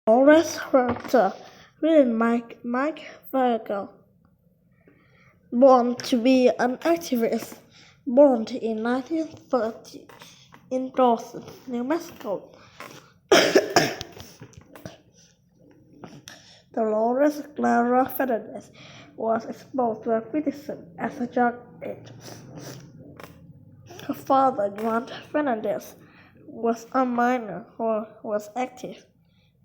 Dolores Herter, written Mike Virgil, born to be an activist, born in 1930 in Dawson, New Mexico. Dolores Clara Fernandez was exposed to criticism as a young age. Her father, Juan Fernandez, was a miner who was active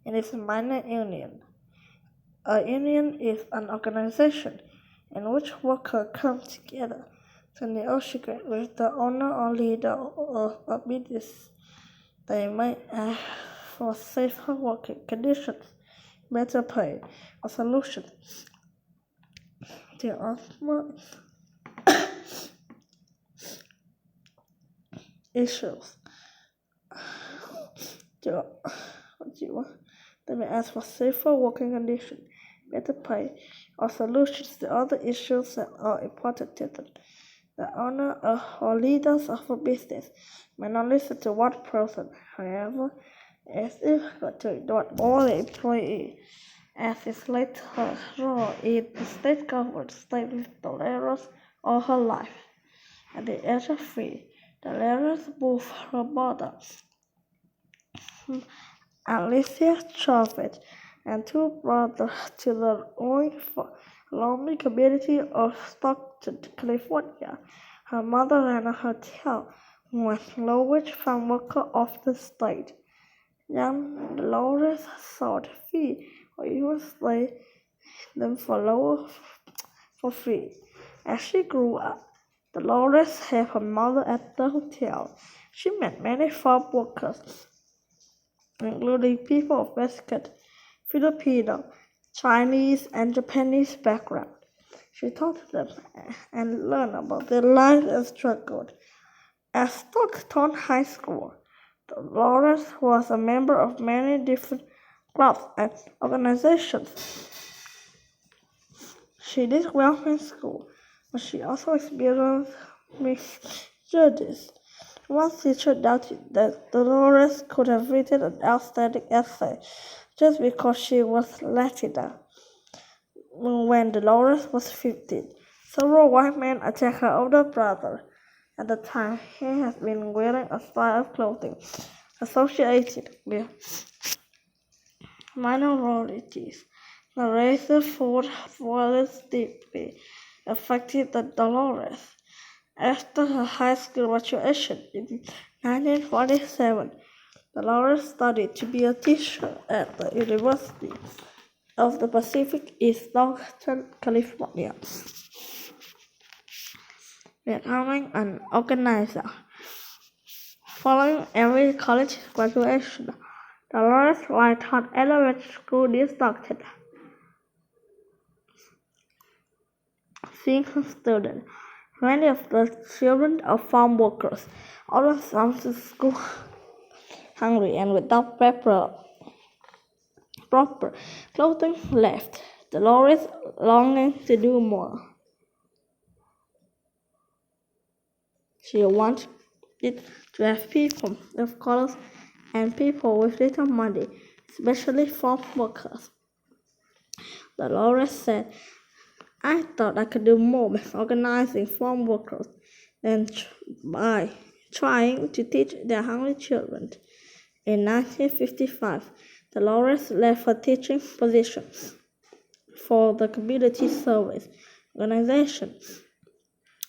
in his miner union. A union is an organization in which workers come together to negotiate with the owner or leader of a business. They may ask for safer working conditions, better pay, or solutions to other issues. They may ask for safer working conditions, better pay, or solutions to other issues that are important to them. The owner or leaders of a business may not listen to one person, however, it's difficult to ignore all the employees, as is later her role in the state government stayed with Dolores all her life. At the age of 3, Dolores moved her mother, Alicia Chavez, and 2 brothers to the lonely community of Stockton, California. Her mother ran a hotel when lowest farm worker of the state. Young Dolores sought fee or even slay them for free. As she grew up, Dolores helped her mother at the hotel. She met many farm workers, including people of Mexican, Filipino, Chinese, and Japanese background. She taught them and learned about their lives and struggled. At Stockton High School, Dolores was a member of many different clubs and organizations. She did well in school, but she also experienced prejudice. One teacher doubted that Dolores could have written an outstanding essay just because she was Latina. When Dolores was 15, several white men attacked her older brother. At the time, he had been wearing a style of clothing associated with minorities. The racial violence deeply affected Dolores. After her high school graduation in 1947, Dolores studied to be a teacher at the University of the Pacific in Stockton, California, becoming an organizer. Following every college graduation, Dolores taught elementary school in Stockton. Seeing her students, many of the children of farm workers, always come to school hungry and without proper clothing left Dolores longing to do more. She wanted to have people of color and people with little money, especially farm workers. Dolores said, I thought I could do more by organizing farm workers than by trying to teach their hungry children. In 1955, Dolores left her teaching position for the Community Service Organization,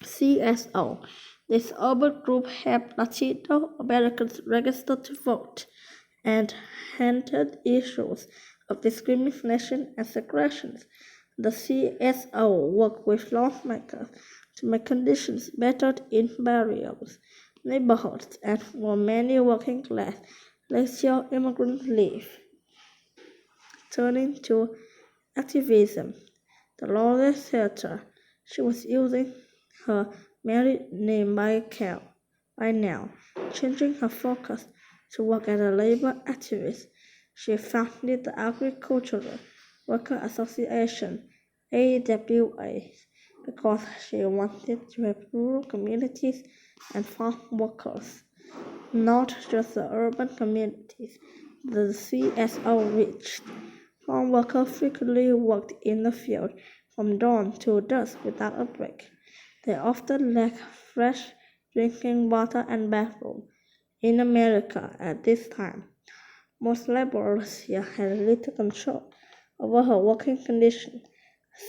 CSO. This urban group helped Latino Americans register to vote and handled issues of discrimination and segregation. The CSO worked with lawmakers to make conditions better in various neighborhoods and where many working class Latino immigrants live. Turning to activism, Dolores Theater, she was using her married name by now, changing her focus to work as a labor activist. She founded the Agricultural Worker Association, AWA, because she wanted to help rural communities and farm workers, not just the urban communities. the CSO reached. Farm workers frequently worked in the field from dawn to dusk without a break. They often lacked fresh drinking water and bathrooms. In America at this time, most laborers here had little control over her working conditions.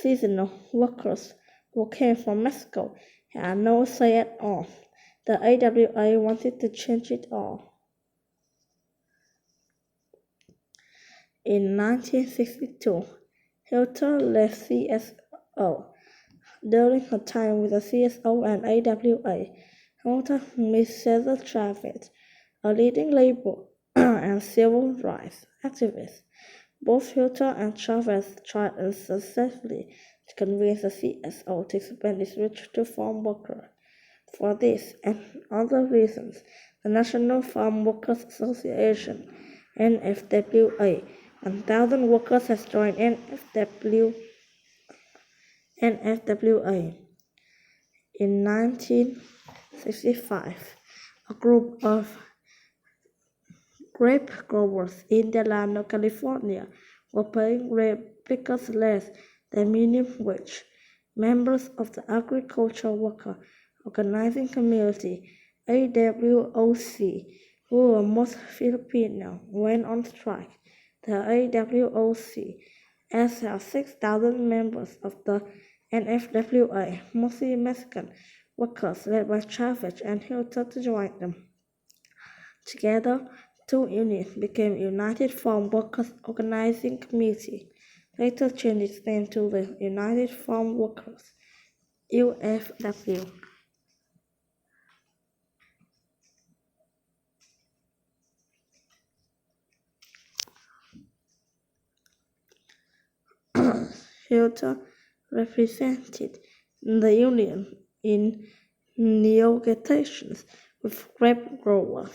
Seasonal workers who came from Mexico had no say at all. The AWA wanted to change it all. In 1962, Hilter left CSO. During her time with the CSO and AWA, Hilter met Cesar Chavez, a leading labor and civil rights activist. Both Hilter and Chavez tried unsuccessfully to convince the CSO to expand its reach to farm workers. For this and other reasons, the National Farm Workers Association (NFWA) 1,000 workers has joined NFWA. In 1965, a group of grape growers in Delano, California, were paying grape pickers less than minimum wage. Members of the Agricultural Worker Organizing Community (AWOC), who were most Filipino, went on strike. The AWOC has 6,000 members of the NFWA, mostly Mexican workers led by Chavez and Hilton, to join them. Together, two unions became United Farm Workers Organizing Committee, later changed its name to the United Farm Workers (UFW). Hilton represented the union in negotiations with grape growers.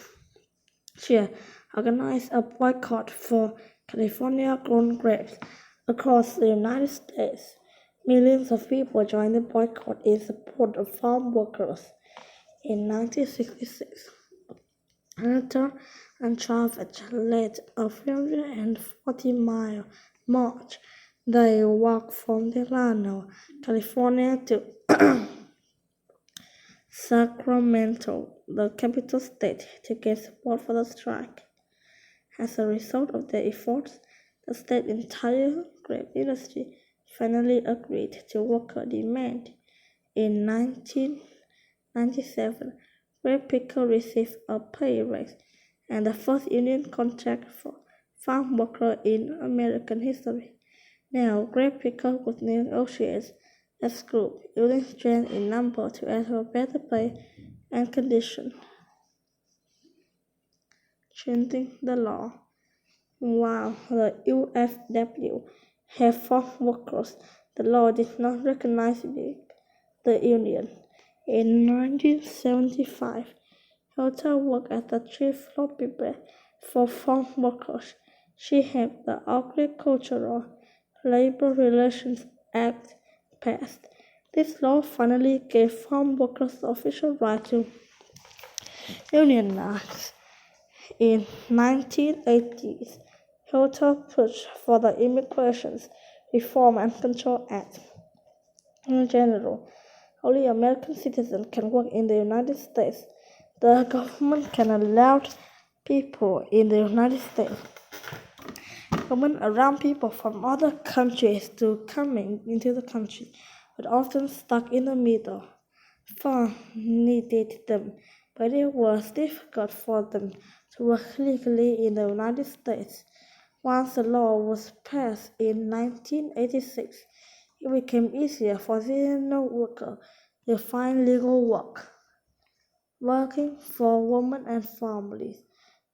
She organized a boycott for California-grown grapes across the United States. Millions of people joined the boycott in support of farm workers. In 1966, Hunter and Chavez led a 340-mile march. They walked from Delano, California to Sacramento, the capital state, to get support for the strike. As a result of their efforts, the state's entire grape industry finally agreed to worker demand. In 1997, grape pickers received a pay raise and the first union contract for farm workers in American history. Now, grape pickers would negotiate as group, using strength in number to ask for better pay and conditions. Changing the law. While the UFW had farm workers, the law did not recognize the union. In 1975, Hilter worked as the chief lobbyist for farm workers. She helped the Agricultural Labor Relations Act passed. This law finally gave farm workers the official right to unionize. In 1980s, Hilter pushed for the Immigration Reform and Control Act. In general, only American citizens can work in the United States. The government can allow people in the United States around people from other countries to come into the country, but often stuck in the middle. Farm needed them, but it was difficult for them to work legally in the United States. Once the law was passed in 1986, it became easier for seasonal workers to find legal work. Working for women and families,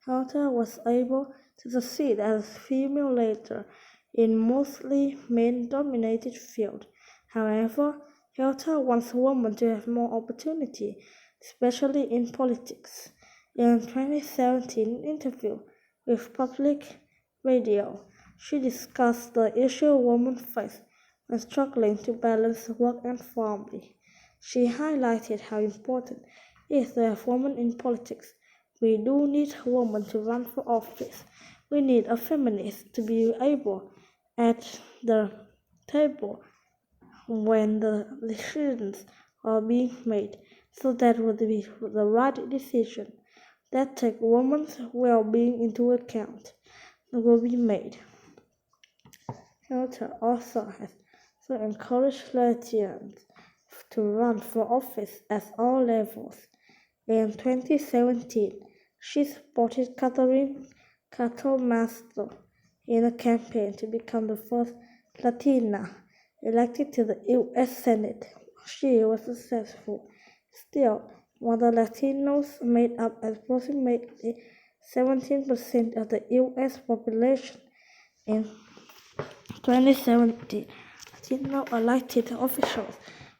Hilter was able to succeed as a female leader in mostly men-dominated fields. However, Hilter wants women to have more opportunity, especially in politics. In a 2017 interview with Public Radio, she discussed the issue women face when struggling to balance work and family. She highlighted how important it is to have women in politics. We do need women to run for office, We need a feminist to be able at the table when the decisions are being made, so that would be the right decision that take women's well-being into account will be made. Helter also has to encourage Latians to run for office at all levels. In 2017, she supported Catherine Catomastro in a campaign to become the first Latina elected to the U.S. Senate. She was successful. Still, while the Latinos made up approximately 17% of the U.S. population in 2017, Latino elected officials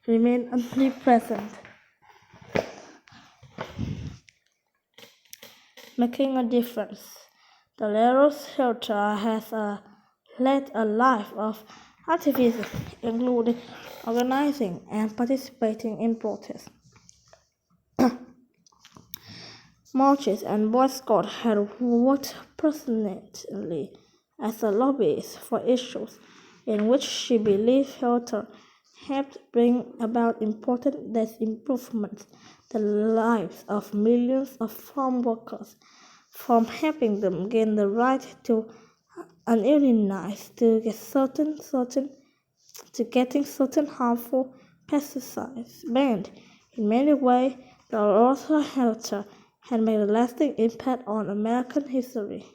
remain omnipresent, making a difference. The Leros shelter has led a life of activism, including organizing and participating in protests, marches, and boycotts. Had worked personally as a lobbyist for issues in which she believed shelter helped bring about important improvements in the lives of millions of farm workers, from helping them gain the right to ununionized to getting certain harmful pesticides banned. In many ways, the Rosa Shelter had made a lasting impact on American history.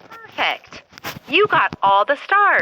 Perfect. You got all the stars.